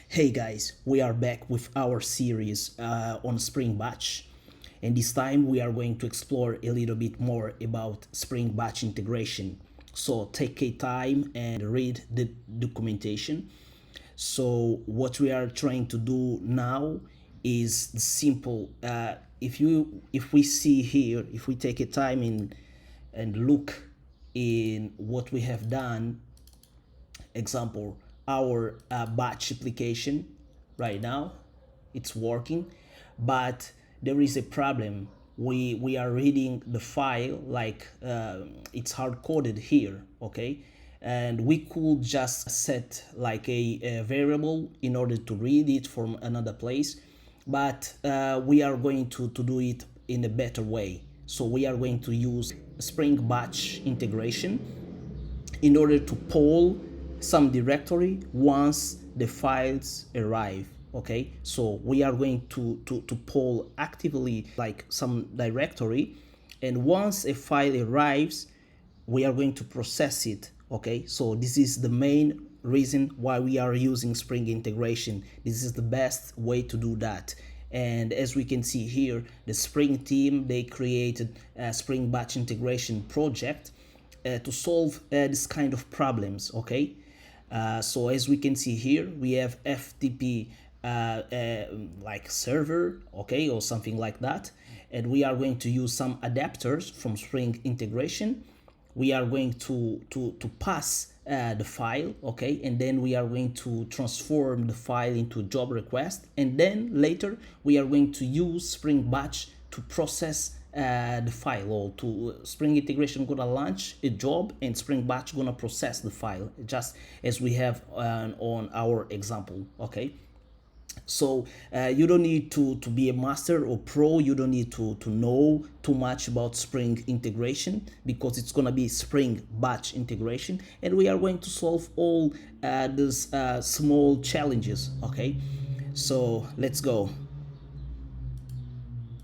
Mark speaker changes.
Speaker 1: Hey guys, we are back with our series on Spring Batch, and this time we are going to explore a little bit more about Spring Batch integration. So take a time and read the documentation. So what we are trying to do now is simple. If we see here, if we take a time and look in what we have done, example, our batch application right now, it's working, but there is a problem. We are reading the file like it's hard coded here, okay, and we could just set like a variable in order to read it from another place, but we are going to do it in a better way. So we are going to use Spring Batch integration in order to poll some directory once the files arrive. Okay, so we are going to poll actively like some directory, and once a file arrives we are going to process it. Okay, so this is the main reason why we are using Spring integration. This is the best way to do that. And as we can see here, the Spring team, they created a Spring Batch integration project to solve this kind of problems. Okay, so as we can see here, we have FTP like server, okay, or something like that, and we are going to use some adapters from Spring integration. We are going to pass the file, okay, and then we are going to transform the file into a job request, and then later we are going to use Spring Batch to process the file, or to Spring integration gonna launch a job and Spring Batch gonna process the file, just as we have on our example. Okay, so you don't need to be a master or pro. You don't need to know too much about Spring integration, because it's gonna be Spring Batch integration, and we are going to solve all these small challenges. Okay, so let's go.